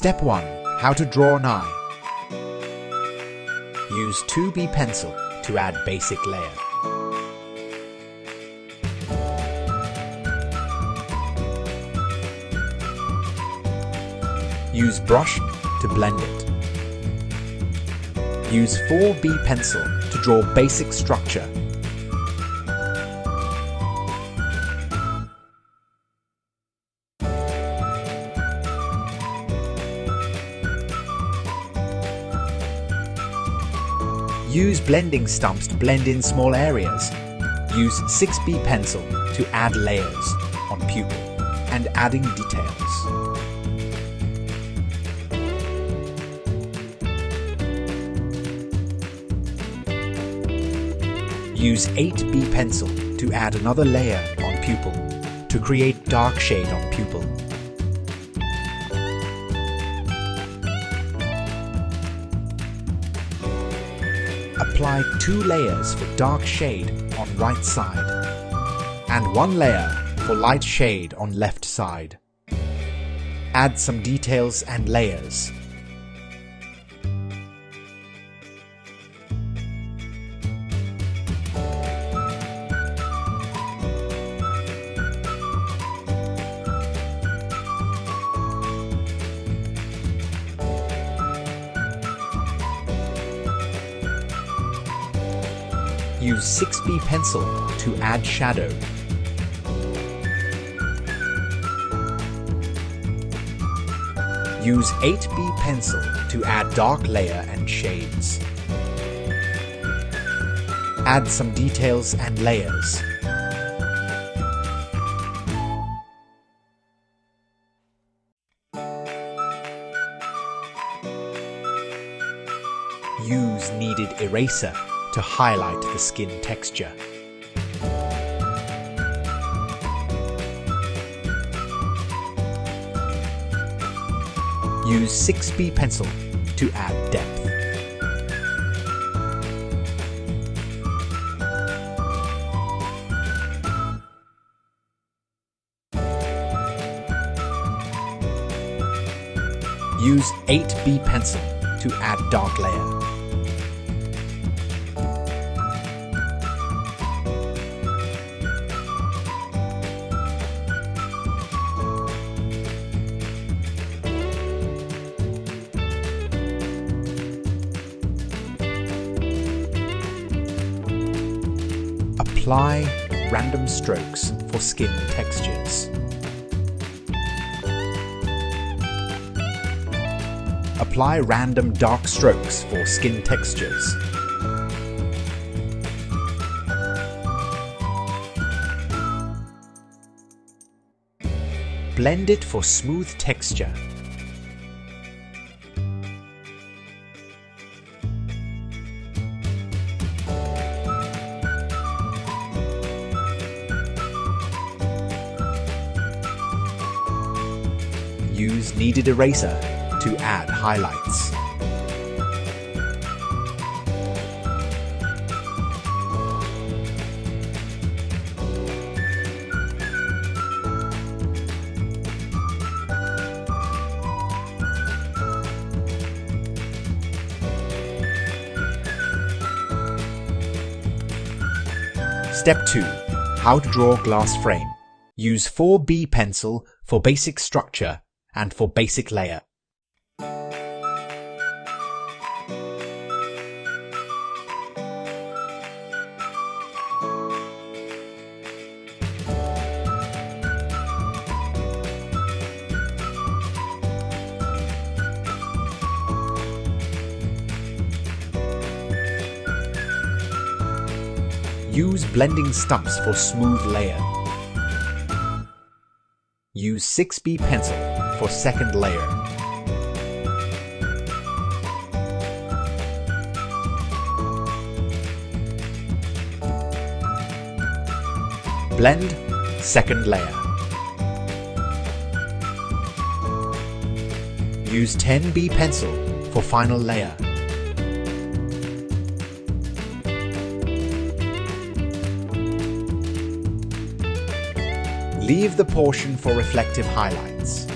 Step 1. How to draw an eye. Use 2B pencil to add basic layer. Use brush to blend it. Use 4B pencil to draw basic structure. Use blending stumps to blend in small areas. Use 6B pencil to add layers on pupil and adding details. Use 8B pencil to add another layer on pupil to create dark shade on pupil. Apply 2 layers for dark shade on right side and 1 layer for light shade on left side. Add some details and layers. Use 6B pencil to add shadow. Use 8B pencil to add dark layer and shades. Add some details and layers. Use kneaded eraser to highlight the skin texture. Use 6B pencil to add depth. Use 8B pencil to add dark layer. Apply random strokes for skin textures. Apply random dark strokes for skin textures. Blend it for smooth texture. Use kneaded eraser to add highlights. Step 2. How to draw glass frame. Use 4B pencil for basic structure and for basic layer. Use blending stumps for smooth layer. Use 6B pencil for second layer. Blend second layer. Use 10B pencil for final layer. Leave the portion for reflective highlights.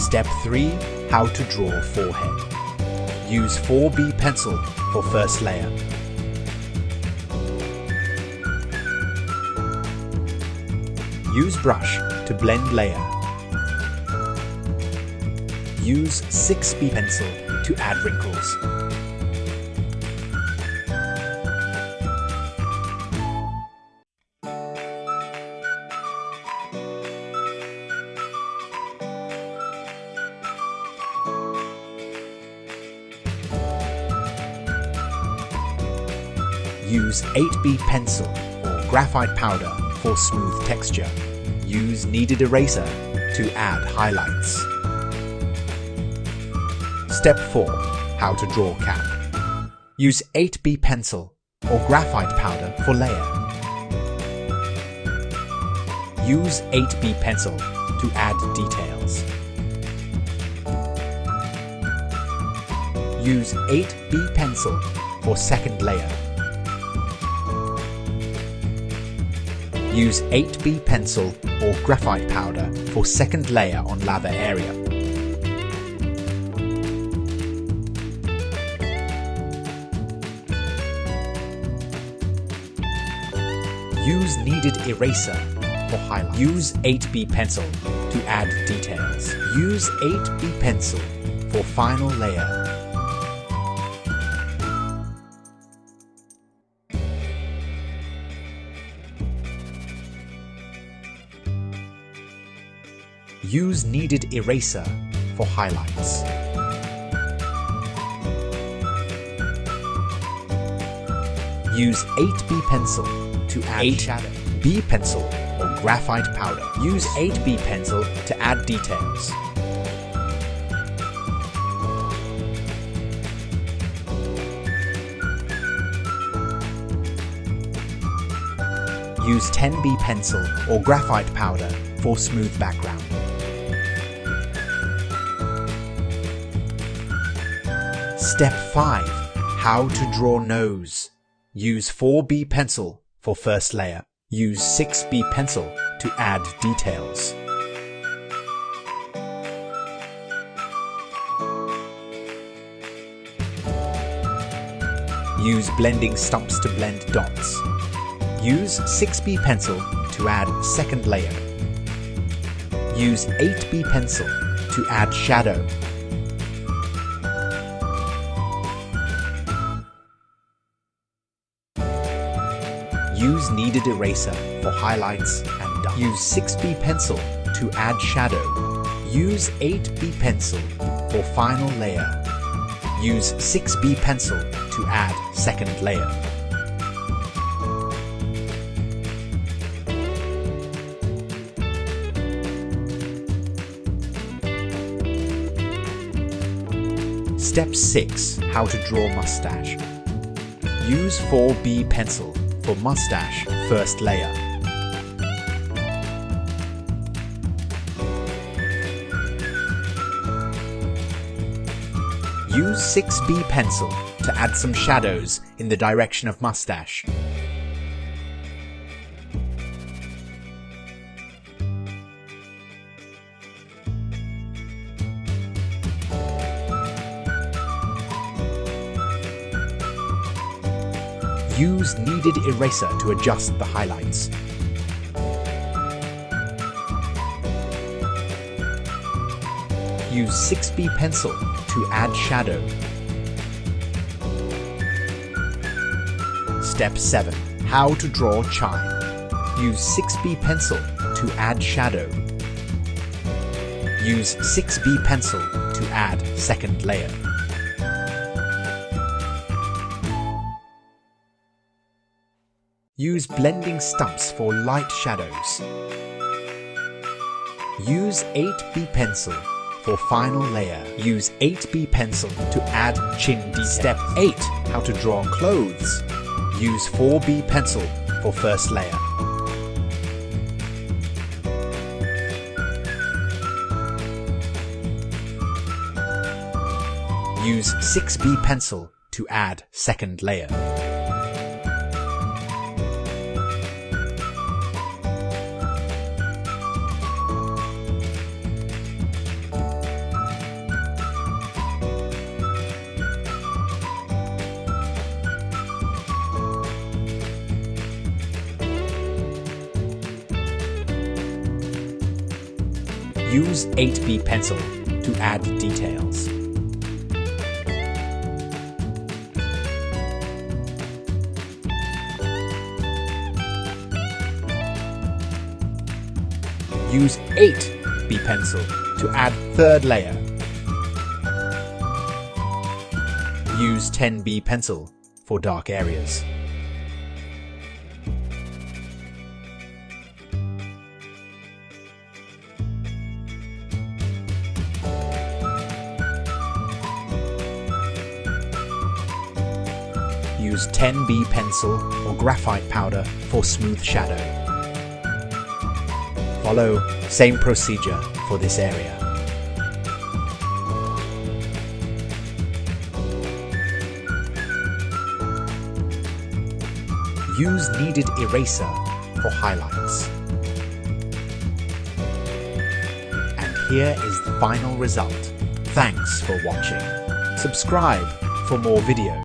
Step 3. How to draw forehead. Use 4B pencil for first layer. Use brush to blend layer. Use 6B pencil to add wrinkles. Use 8B pencil or graphite powder for smooth texture. Use kneaded eraser to add highlights. Step 4. How to draw cap. Use 8B pencil or graphite powder for layer. Use 8B pencil to add details. Use 8B pencil for second layer. Use 8B pencil or graphite powder for second layer on lather area. Use kneaded eraser for highlight. Use 8B pencil to add details. Use 8B pencil for final layer. Use kneaded eraser for highlights. Use 8B pencil to add shadow. B pencil or graphite powder. Use 8B pencil to add details. Use 10B pencil or graphite powder for smooth background. Step 5. How to draw nose. Use 4B pencil for first layer. Use 6B pencil to add details. Use blending stumps to blend dots. Use 6B pencil to add second layer. Use 8B pencil to add shadow. Use kneaded eraser for highlights and dark. Use 6B pencil to add shadow. Use 8B pencil for final layer. Use 6B pencil to add second layer. Step 6. How to draw mustache. Use 4B pencil for mustache first layer. Use 6B pencil to add some shadows in the direction of mustache. Use kneaded eraser to adjust the highlights. Use 6B pencil to add shadow. Step 7. How to draw chime. Use 6B pencil to add shadow. Use 6B pencil to add second layer. Use blending stumps for light shadows. Use 8B pencil for final layer. Use 8B pencil to add chin detail. Step 8. How to draw clothes. Use 4B pencil for first layer. Use 6B pencil to add second layer. Use 8B pencil to add details. Use 8B pencil to add third layer. Use 10B pencil for dark areas. Use 10B pencil or graphite powder for smooth shadow. Follow same procedure for this area. Use kneaded eraser for highlights. And here is the final result. Thanks for watching. Subscribe for more videos.